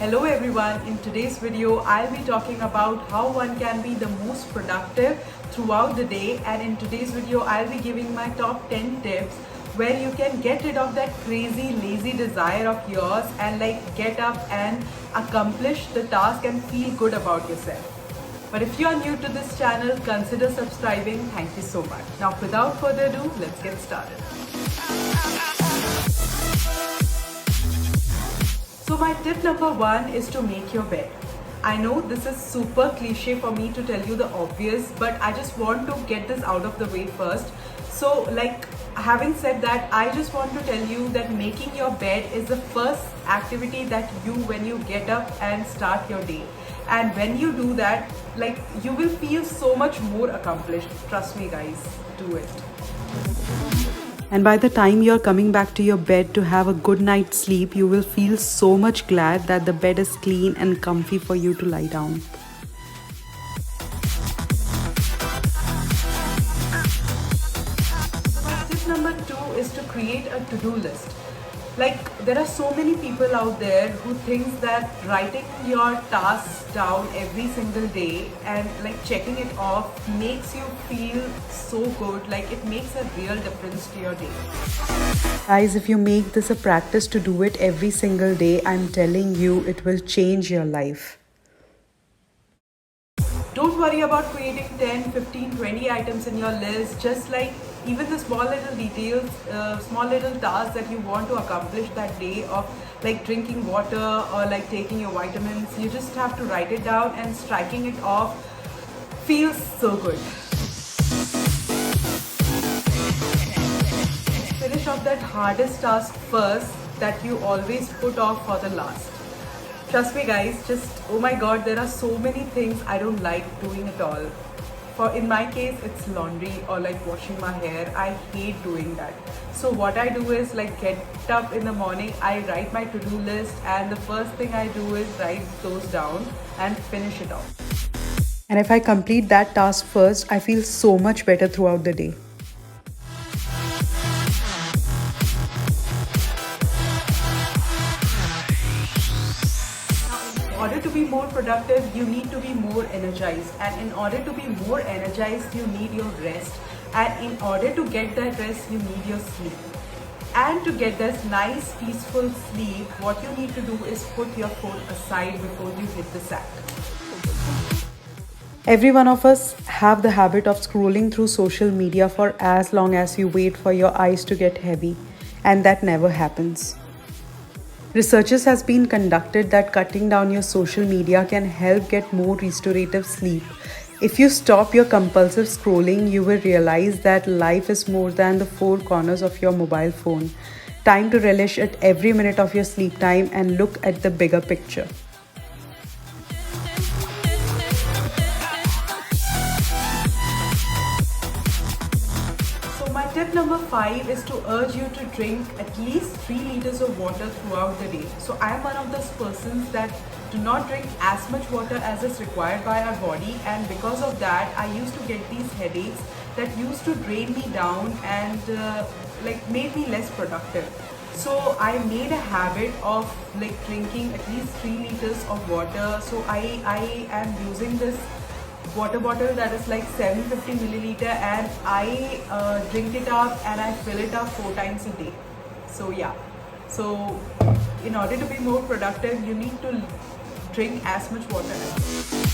Hello everyone, in today's video I'll be talking about how one can be the most productive throughout the day, and in today's video I'll be giving my top 10 tips where you can get rid of that crazy lazy desire of yours and get up and accomplish the task and feel good about yourself. But if you are new to this channel, consider subscribing. Thank you so much. Now without further ado, let's get started. So my tip number one is to make your bed. I know this is super cliche for me to tell you the obvious, but I just want to get this out of the way first. So having said that, I just want to tell you that making your bed is the first activity that when you get up and start your day. And when you do that, you will feel so much more accomplished. Trust me guys, do it. And by the time you're coming back to your bed to have a good night's sleep, you will feel so much glad that the bed is clean and comfy for you to lie down. Tip number two is to create a to-do list. There are so many people out there who think that writing your tasks down every single day and checking it off makes you feel so good, it makes a real difference to your day. Guys, if you make this a practice to do it every single day, I'm telling you it will change your life. Don't worry about creating 10, 15, 20 items in your list. Just even the small little details, small little tasks that you want to accomplish that day of drinking water or taking your vitamins, you just have to write it down, and striking it off feels so good. Finish off that hardest task first that you always put off for the last. Trust me guys, oh my god, there are so many things I don't like doing at all. In my case, it's laundry or washing my hair. I hate doing that. So what I do is get up in the morning, I write my to-do list, and the first thing I do is write those down and finish it off. And if I complete that task first, I feel so much better throughout the day. In order to be more productive, you need to be more energized, and in order to be more energized, you need your rest, and in order to get that rest, you need your sleep. And to get this nice peaceful sleep, what you need to do is put your phone aside before you hit the sack. Every one of us have the habit of scrolling through social media for as long as you wait for your eyes to get heavy, and that never happens. Researches has been conducted that cutting down your social media can help get more restorative sleep. If you stop your compulsive scrolling, you will realize that life is more than the four corners of your mobile phone. Time to relish at every minute of your sleep time and look at the bigger picture. My tip number 5 is to urge you to drink at least 3 liters of water throughout the day. So I am one of those persons that do not drink as much water as is required by our body, and because of that I used to get these headaches that used to drain me down and made me less productive. So I made a habit of drinking at least 3 liters of water. So I am using this water bottle that is 750 milliliter, and I drink it up and I fill it up 4 times a day. So yeah, so in order to be more productive, you need to drink as much water as possible.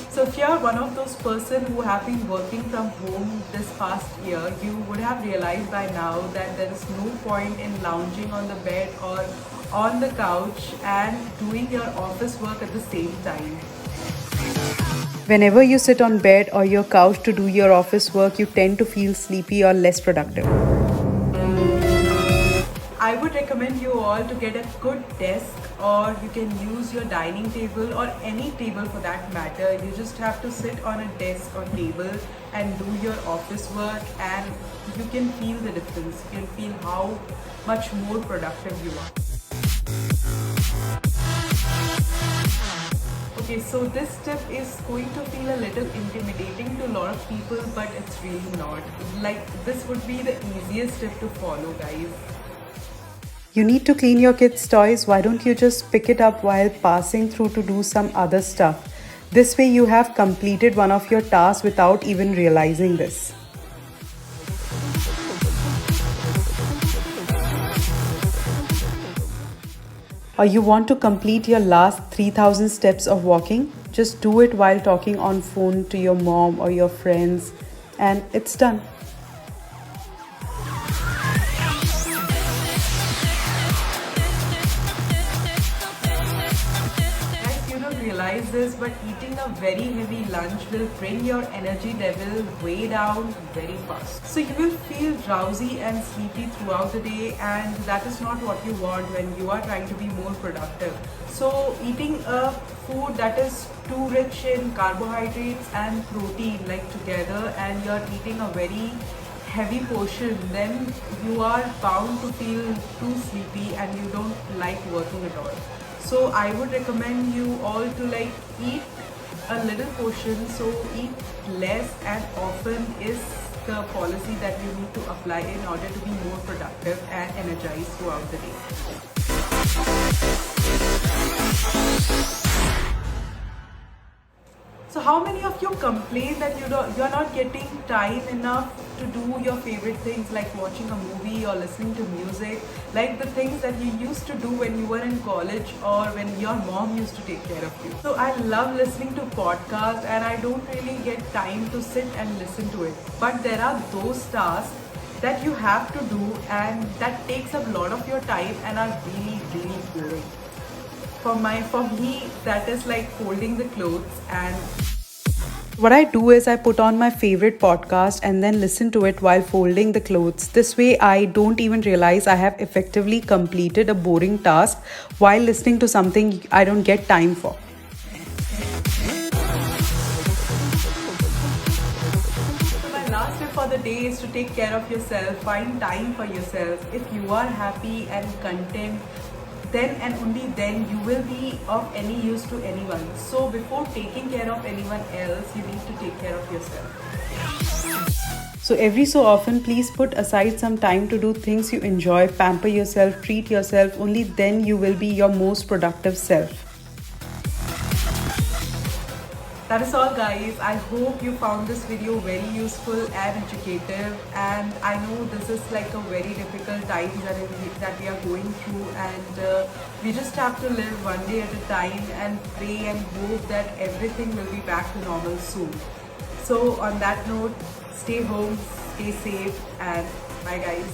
So if you are one of those persons who have been working from home this past year, you would have realized by now that there is no point in lounging on the bed or on the couch and doing your office work at the same time. Whenever you sit on bed or your couch to do your office work, you tend to feel sleepy or less productive. I would recommend you all to get a good desk, or you can use your dining table or any table for that matter. You just have to sit on a desk or table and do your office work, and you can feel the difference. You can feel how much more productive you are. Okay, so this tip is going to feel a little intimidating to a lot of people, but it's really not. This would be the easiest tip to follow, guys. You need to clean your kids' toys. Why don't you just pick it up while passing through to do some other stuff? This way, you have completed one of your tasks without even realizing this. Or you want to complete your last 3000 steps of walking? Just do it while talking on phone to your mom or your friends, and it's done. Guys, you don't realize this, but eating a very heavy lunch will bring your energy level way down very fast. So you will feel drowsy and sleepy throughout the day, and that is not what you want when you are trying to be more productive. So eating a food that is too rich in carbohydrates and protein like together, and you're eating a very heavy portion, then you are bound to feel too sleepy and you don't like working at all. So I would recommend you all to like eat a little portion. So eat less and often is the policy that you need to apply in order to be more productive and energized throughout the day. So how many of you complain that you're not getting time enough to do your favorite things like watching a movie or listening to music, like the things that you used to do when you were in college or when your mom used to take care of you? So I love listening to podcasts and I don't really get time to sit and listen to it. But there are those tasks that you have to do and that takes up a lot of your time and are really, really boring. For me, that is like folding the clothes. And what I do is I put on my favorite podcast and then listen to it while folding the clothes. This way I don't even realize I have effectively completed a boring task while listening to something I don't get time for. So my last tip for the day is to take care of yourself. Find time for yourself. If you are happy and content, then and only then you will be of any use to anyone. So before taking care of anyone else, you need to take care of yourself. So every so often, please put aside some time to do things you enjoy, pamper yourself, treat yourself. Only then you will be your most productive self. That is all, guys. I hope you found this video very useful and educative, and I know this is like a very difficult time that we are going through, and we just have to live one day at a time and pray and hope that everything will be back to normal soon. So on that note, stay home, stay safe, and bye guys.